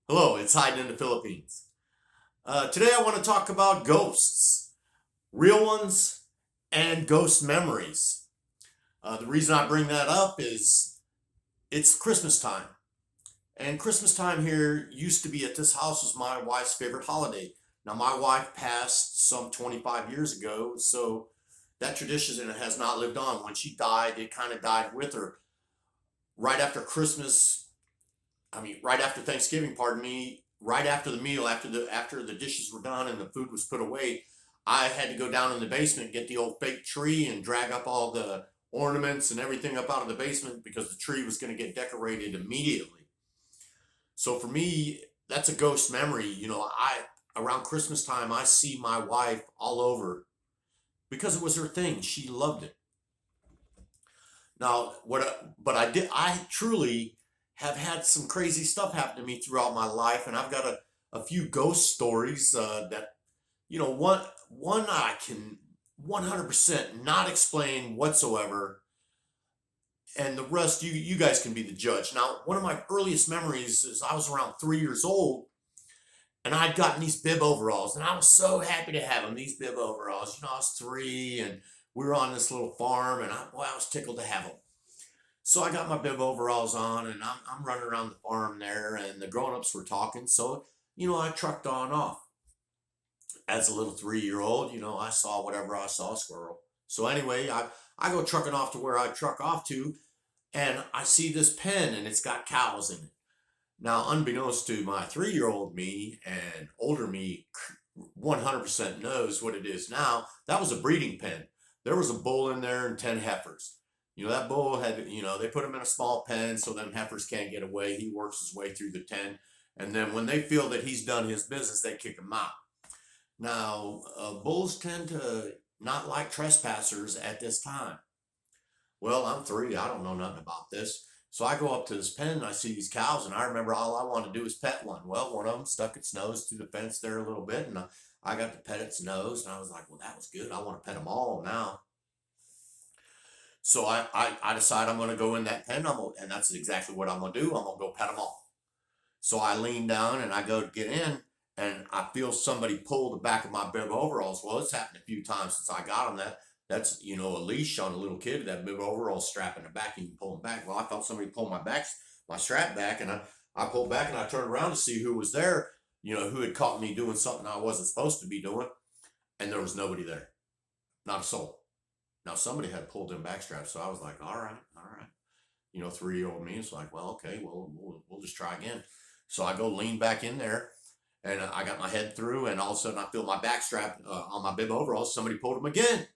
Hello, it's Hiding in the Philippines. Today I want to talk about ghosts, real ones, and ghost memories. The reason I bring that up is it's Christmas time. And Christmas time here used to be at this house was my wife's favorite holiday. Now, my wife passed some 25 years ago, so that tradition has not lived on. When she died, it kind of died with her. Right after Christmas, right after Thanksgiving, pardon me, right after the meal, after the dishes were done and the food was put away, I had to go down in the basement, get the old fake tree, and drag up all the ornaments and everything up out of the basement because the tree was going to get decorated immediately. So for me, that's a ghost memory. I around Christmas time, I see my wife all over because it was her thing. She loved it. Now, but I truly have had some crazy stuff happen to me throughout my life, and I've got a few ghost stories that, one I can 100% not explain whatsoever, and the rest, you guys can be the judge. Now, one of my earliest memories is I was around 3 years old, and I'd gotten these bib overalls, and I was so happy to have them, these bib overalls. I was three, and we were on this little farm, and I was tickled to have them. So I got my bib overalls on and I'm running around the farm there and the grown-ups were talking. So, I trucked on off. As a little 3-year-old, I saw whatever I saw, squirrel. So anyway, I go trucking off to where I truck off to and I see this pen and it's got cows in it. Now, unbeknownst to my 3-year-old me and older me, 100% knows what it is now, that was a breeding pen. There was a bull in there and 10 heifers. That bull had, they put him in a small pen so them heifers can't get away. He works his way through the 10. And then when they feel that he's done his business, they kick him out. Now, bulls tend to not like trespassers at this time. Well, I'm three. I don't know nothing about this. So I go up to this pen and I see these cows, and I remember all I wanted to do is pet one. Well, one of them stuck its nose through the fence there a little bit, and I got to pet its nose, and I was like, well, that was good. I want to pet them all now. So I decide I'm going to go in that pen, and that's exactly what I'm going to do. I'm going to go pet them all. So I lean down and I go to get in, and I feel somebody pull the back of my bib overalls. Well, it's happened a few times since I got them. That's a leash on a little kid, that bib overall strap in the back, you can pull them back. Well, I felt somebody pull my strap back, and I pulled back and I turned around to see who was there, who had caught me doing something I wasn't supposed to be doing, and there was nobody there, not a soul. Now somebody had pulled them back straps, so I was like, all right, all right. 3-year-old me is like, well, okay, well, we'll just try again. So I go lean back in there, and I got my head through, and all of a sudden I feel my back strap on my bib overalls. Somebody pulled them again.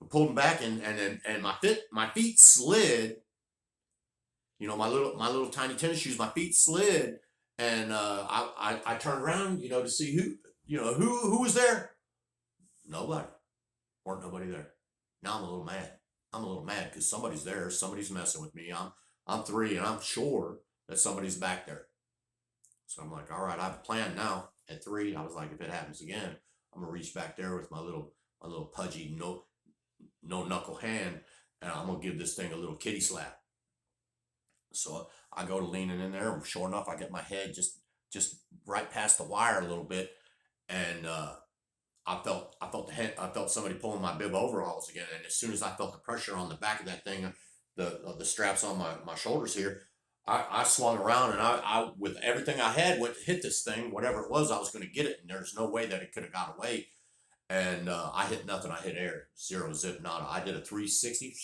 I pulled them back, and my feet slid. My little tiny tennis shoes. My feet slid, and I turned around, to see who was there. Nobody. Weren't nobody there. Now I'm a little mad. I'm a little mad because somebody's there. Somebody's messing with me. I'm three, and I'm sure that somebody's back there. So I'm like, all right, I have a plan now. At three, I was like, if it happens again, I'm gonna reach back there with my little pudgy no knuckle hand, and I'm gonna give this thing a little kitty slap. So I go to leaning in there, and sure enough, I get my head just right past the wire a little bit, and I felt somebody pulling my bib overalls again, and as soon as I felt the pressure on the back of that thing, the straps on my shoulders here, I swung around and I with everything I had went to hit this thing, whatever it was, I was going to get it, and there's no way that it could have got away. And I hit nothing. I hit air, zero zip nada. I did a 360,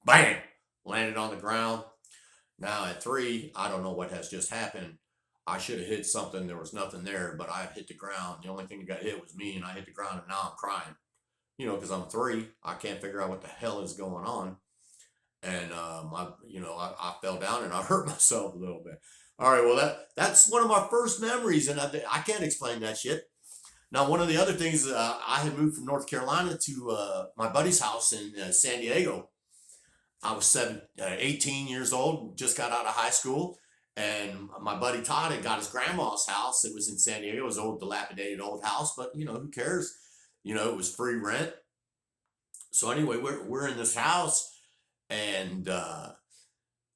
bam, landed on the ground. Now at three, I don't know what has just happened. I should have hit something. There was nothing there, but I hit the ground. The only thing that got hit was me, and I hit the ground, and now I'm crying. Because I'm three. I can't figure out what the hell is going on. And I fell down and I hurt myself a little bit. All right, well that's one of my first memories, and I can't explain that shit. Now, one of the other things, I had moved from North Carolina to my buddy's house in San Diego. I was 18 years old, just got out of high school, and my buddy Todd had got his grandma's house. It was in San Diego. It was an old, dilapidated old house, but who cares? It was free rent. So anyway, we're in this house, and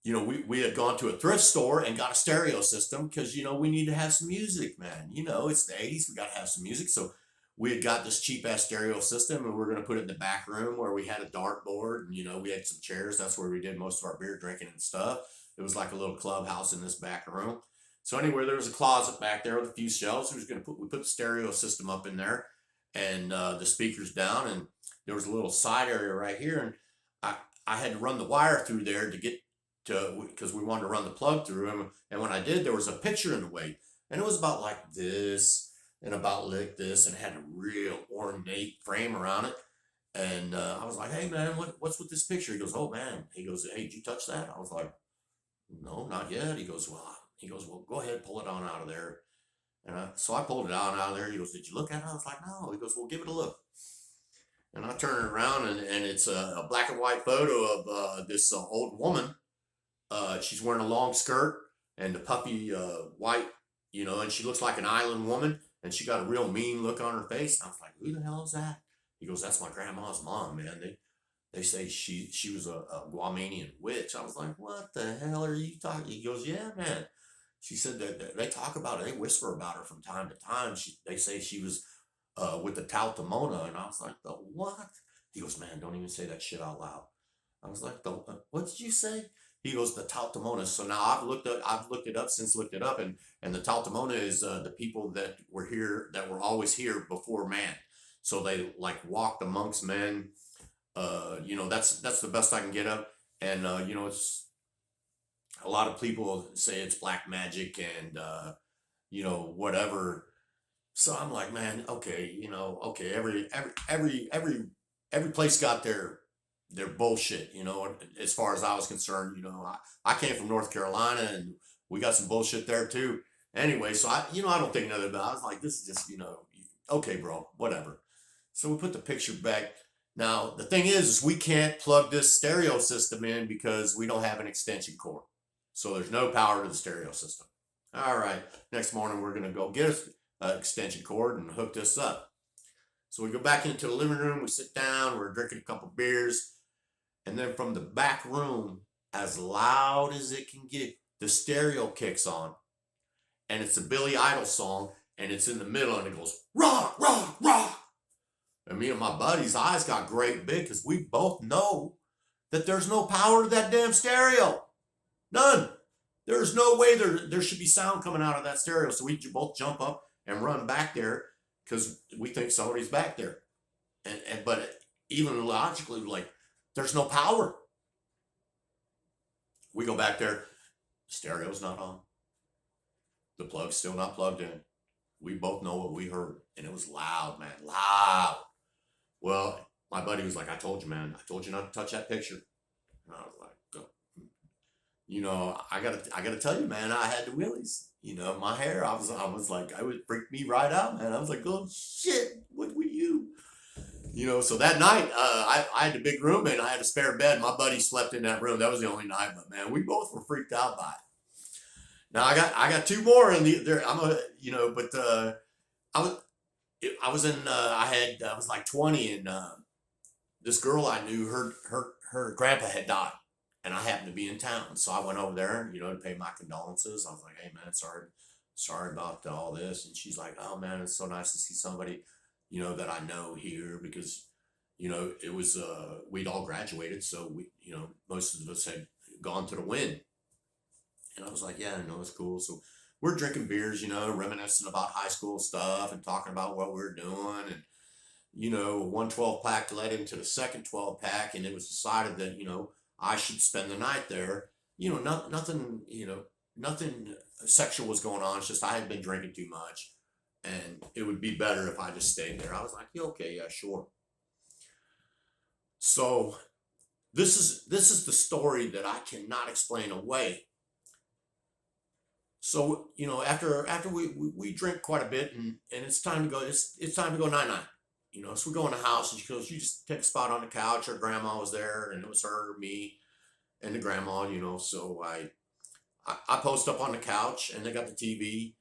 we had gone to a thrift store and got a stereo system because, we need to have some music, man. It's the 80s. We got to have some music. So we had got this cheap ass stereo system and we are going to put it in the back room where we had a dartboard and, we had some chairs. That's where we did most of our beer drinking and stuff. It was like a little clubhouse in this back room. So anyway, there was a closet back there with a few shelves. We put the stereo system up in there and the speakers down. And there was a little side area right here. And I had to run the wire through there because we wanted to run the plug through them. And when I did, there was a picture in the way. And it was about like this and about like this and had a real ornate frame around it. And I was like, hey, man, what's with this picture? He goes, oh, man. He goes, hey, did you touch that? I was like, no, not yet. He goes, well, go ahead, pull it on out of there. And so I pulled it out of there. He goes, did you look at it? I was like, no. He goes, well, give it a look. And I turn it around, and it's a black and white photo of this old woman. She's wearing a long skirt and a puffy white, and she looks like an island woman, and she got a real mean look on her face. And I was like, who the hell is that? He goes, that's my grandma's mom, man. They say she was a Guamanian witch. I was like, what the hell are you talking? He goes, yeah, man. She said that they talk about her, they whisper about her from time to time. They say she was with the Tautamona, and I was like, the what? He goes, man, don't even say that shit out loud. I was like, what did you say? He goes, the Tautamona. So now I've looked it up, and the Tautamona is the people that were here, that were always here before man. So they like walked amongst men. That's the best I can get up. And it's a lot of people say it's black magic and whatever. So I'm like, man, okay, okay, every place got their bullshit, as far as I was concerned. I came from North Carolina and we got some bullshit there too. Anyway, so I don't think nothing about it. I was like, this is just, okay, bro, whatever. So we put the picture back. Now, the thing is we can't plug this stereo system in because we don't have an extension cord. So there's no power to the stereo system. All right, next morning we're going to go get an extension cord and hook this up. So we go back into the living room, we sit down, we're drinking a couple beers, and then from the back room, as loud as it can get, the stereo kicks on, and it's a Billy Idol song, and it's in the middle, and it goes, rock, rock, rock. And me and my buddy's eyes got great big because we both know that there's no power to that damn stereo. None. There's no way there should be sound coming out of that stereo. So we both jump up and run back there because we think somebody's back there. But even logically, like, there's no power. We go back there, stereo's not on. The plug's still not plugged in. We both know what we heard, and it was loud, man, loud. Well, my buddy was like, I told you, man. I told you not to touch that picture. And I was like, I gotta tell you, man, I had the willies. My hair, I was like, it would freak me right out, man. I was like, oh shit, what were you? So that night, I had the big room and I had a spare bed. My buddy slept in that room. That was the only night, but man, we both were freaked out by it. Now I got two more in there. I was like 20, and this girl I knew, her grandpa had died, and I happened to be in town, so I went over there, to pay my condolences. I was like, hey man, sorry about all this. And she's like, oh man, it's so nice to see somebody, that I know here, because it was we'd all graduated, so we, most of us had gone to the wind. And I was like, yeah, it's cool. So we're drinking beers, reminiscing about high school stuff and talking about what we were doing. And, one 12-pack led into the second 12-pack, and it was decided that, I should spend the night there. Nothing sexual was going on. It's just I had been drinking too much, and it would be better if I just stayed there. I was like, yeah, okay, yeah, sure. So this is the story that I cannot explain away. So, after we drink quite a bit, and it's time to go, it's time to go night-night. So we go in the house, and she goes, you just take a spot on the couch. Her grandma was there, and it was her, me, and the grandma, so I post up on the couch, and they got the TV,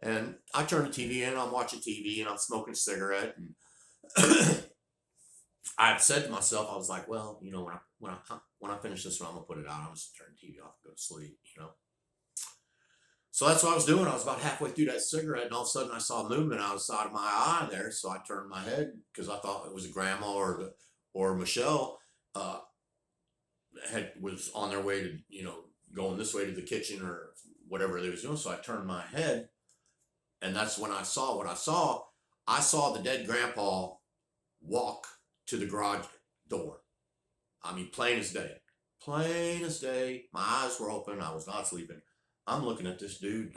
and I turn the TV in, I'm watching TV, and I'm smoking a cigarette, and I had said to myself, I was like, well, when I finish this one, I'm gonna put it out. I'm just turn the TV off and go to sleep. So that's what I was doing. I was about halfway through that cigarette, and all of a sudden I saw movement outside of my eye there. So I turned my head because I thought it was a grandma or Michelle was on their way to going this way to the kitchen or whatever they was doing. So I turned my head, and that's when I saw what I saw. I saw the dead grandpa walk to the garage door. I mean, plain as day. Plain as day. My eyes were open. I was not sleeping. I'm looking at this dude.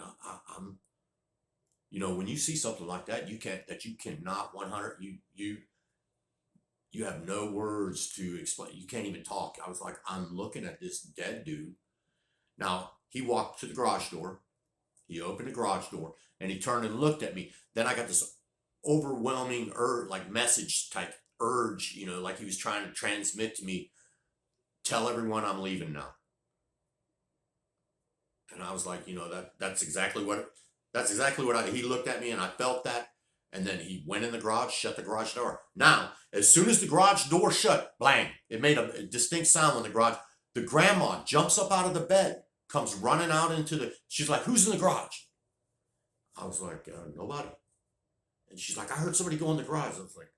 I'm, when you see something like that, you cannot 100. You have no words to explain. You can't even talk. I was like, I'm looking at this dead dude. Now he walked to the garage door. He opened the garage door and he turned and looked at me. Then I got this overwhelming like message type urge, like he was trying to transmit to me, tell everyone I'm leaving now. And I was like, that's exactly what he looked at me and I felt that. And then he went in the garage, shut the garage door. Now, as soon as the garage door shut, bang, it made a distinct sound when the grandma jumps up out of the bed, comes running out she's like, who's in the garage? I was like, nobody. And she's like, I heard somebody go in the garage. I was like,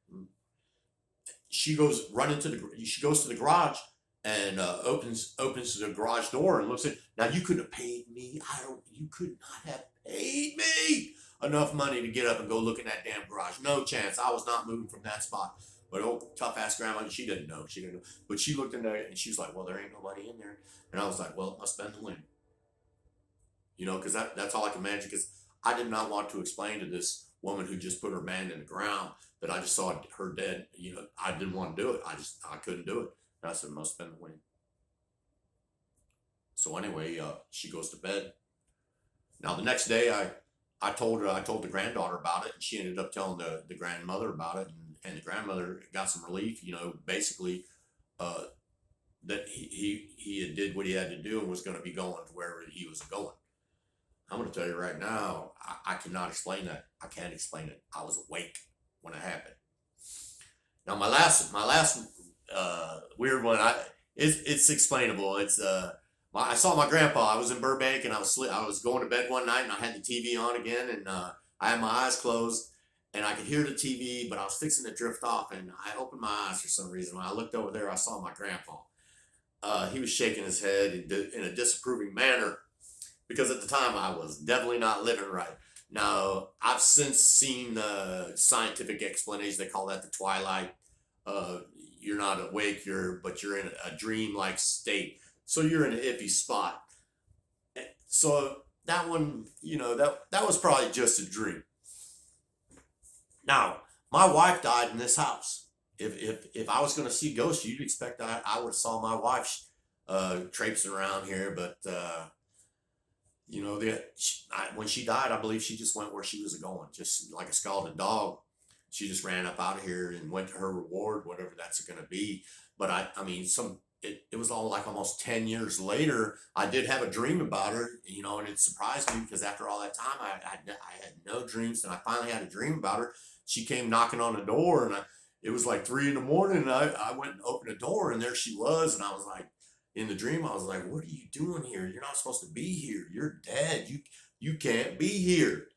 She goes to the garage and opens the garage door and looks at. Now you couldn't have paid me. You could not have paid me enough money to get up and go look in that damn garage. No chance. I was not moving from that spot. But tough ass grandma, she didn't know. But she looked in there and she was like, well, there ain't nobody in there. And I was like, well, it must have been the wind. Because that's all I can imagine. Because I did not want to explain to this woman who just put her man in the ground that I just saw her dead. I didn't want to do it. I couldn't do it. And I said, it must have been the wind. So anyway, she goes to bed. Now the next day, I told the granddaughter about it, and she ended up telling the grandmother about it, and the grandmother got some relief. Basically, that he had did what he had to do and was going to be going to wherever he was going. I'm going to tell you right now, I cannot explain that. I can't explain it. I was awake when it happened. Now my last weird one, it's explainable. It's I saw my grandpa. I was in Burbank and I was going to bed one night and I had the TV on again and I had my eyes closed and I could hear the TV, but I was fixing to drift off and I opened my eyes for some reason. When I looked over there, I saw my grandpa. He was shaking his head in a disapproving manner because at the time I was definitely not living right. Now, I've since seen scientific explanations. They call that the twilight. You're not awake, but you're in a dream-like state. So you're in an iffy spot. So that one, that was probably just a dream. Now, my wife died in this house. If I was going to see ghosts, you'd expect I would have saw my wife traipsing around here, but when she died, I believe she just went where she was going, just like a scalded dog. She just ran up out of here and went to her reward, whatever that's going to be. But it was all like almost 10 years later, I did have a dream about her, and it surprised me because after all that time, I had no dreams, and I finally had a dream about her. She came knocking on the door, and it was like 3 a.m. and I went and opened the door, and there she was, and I was like, in the dream, I was like, what are you doing here? You're not supposed to be here. You're dead. You can't be here.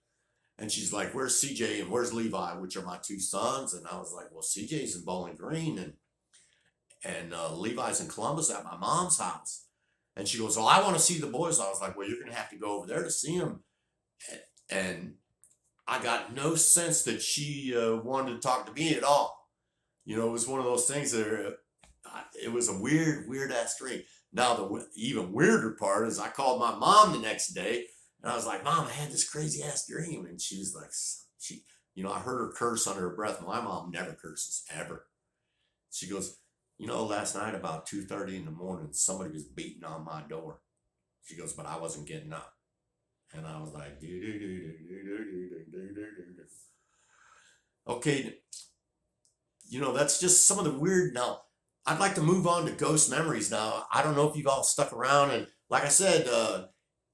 And she's like, where's CJ and where's Levi, which are my 2 sons? And I was like, well, CJ's in Bowling Green and Levi's in Columbus at my mom's house. And she goes, well, I want to see the boys. I was like, well, you're going to have to go over there to see them. And I got no sense that she wanted to talk to me at all. It was one of those things that it was a weird ass dream. Now, the even weirder part is I called my mom the next day and I was like, Mom, I had this crazy ass dream. And she was like, I heard her curse under her breath. My mom never curses, ever. She goes, last night about 2:30 in the morning, somebody was beating on my door. She goes, but I wasn't getting up. And I was like, okay, that's just some of the weird. Now, I'd like to move on to ghost memories now. I don't know if you've all stuck around. And like I said,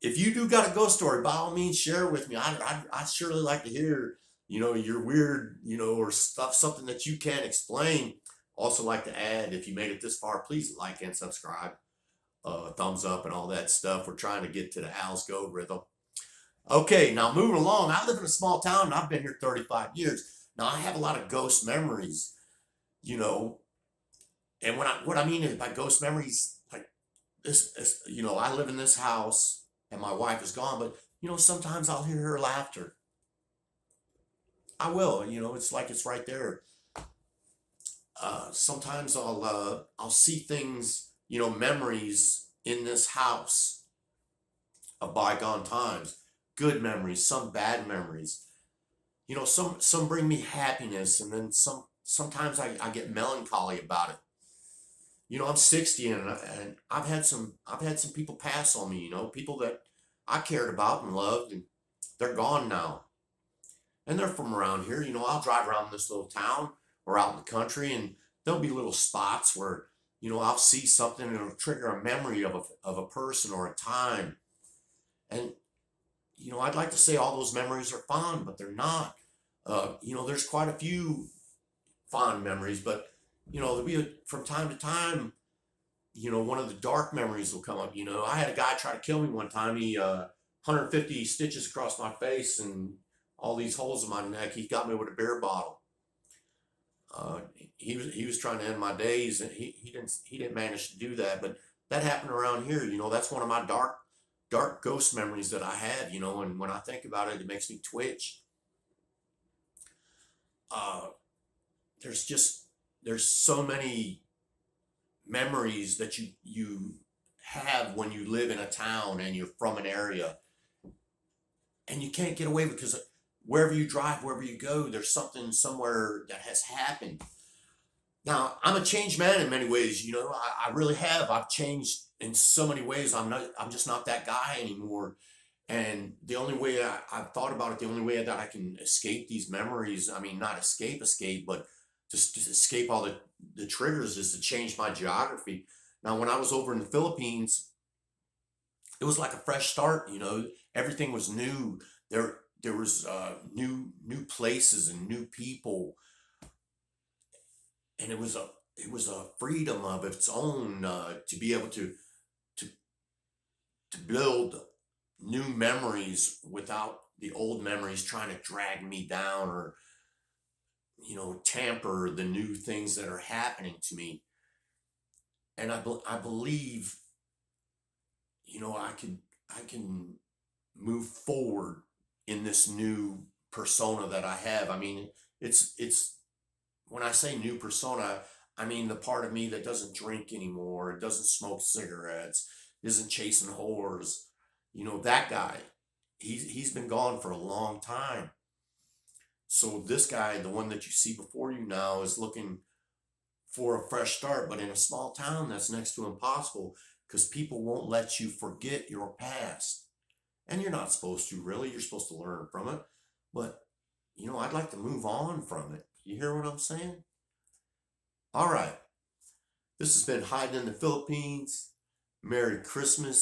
if you do got a ghost story, by all means, share it with me. I'd surely like to hear, your weird, or something that you can't explain. Also like to add, if you made it this far, please like and subscribe, thumbs up and all that stuff. We're trying to get to the Al's Go rhythm. Okay, now moving along. I live in a small town and I've been here 35 years. Now I have a lot of ghost memories, you know, and what I mean is by ghost memories, like this, I live in this house and my wife is gone, but sometimes I'll hear her laughter. I will, it's like it's right there. Sometimes I'll see things, memories in this house of bygone times, good memories, some bad memories. Some bring me happiness, and then sometimes I get melancholy about it. I'm 60, and I've had some people pass on me. People that I cared about and loved, and they're gone now. And they're from around here. I'll drive around this little town or out in the country, and there'll be little spots where I'll see something and it'll trigger a memory of a person or a time. And I'd like to say all those memories are fond, but they're not. There's quite a few fond memories, but there'll be from time to time, one of the dark memories will come up. I had a guy try to kill me one time. He 150 stitches across my face and all these holes in my neck. He got me with a beer bottle. Uh, he was trying to end my days, and he didn't manage to do that. But that happened around here. That's one of my dark ghost memories that I had. And when I think about it, it makes me twitch. Uh, there's so many memories that you have when you live in a town and you're from an area, and you can't get away because wherever you drive, wherever you go, there's something somewhere that has happened. Now, I'm a changed man in many ways. I really have. I've changed in so many ways. I'm just not that guy anymore. And the only way I've thought about it, the only way that I can escape these memories, I mean, not escape, but just escape all the triggers, is to change my geography. Now, when I was over in the Philippines, it was like a fresh start. Everything was new. There was new places and new people, and it was a freedom of its own, to be able to to build new memories without the old memories trying to drag me down, or tamper the new things that are happening to me. And I believe I can move forward in this new persona that I have. I mean, it's when I say new persona, I mean the part of me that doesn't drink anymore, it doesn't smoke cigarettes, isn't chasing whores. That guy. He's been gone for a long time. So this guy, the one that you see before you now, is looking for a fresh start, but in a small town, that's next to impossible because people won't let you forget your past. And you're not supposed to, really. You're supposed to learn from it. But, I'd like to move on from it. You hear what I'm saying? All right. This has been Hiding in the Philippines. Merry Christmas.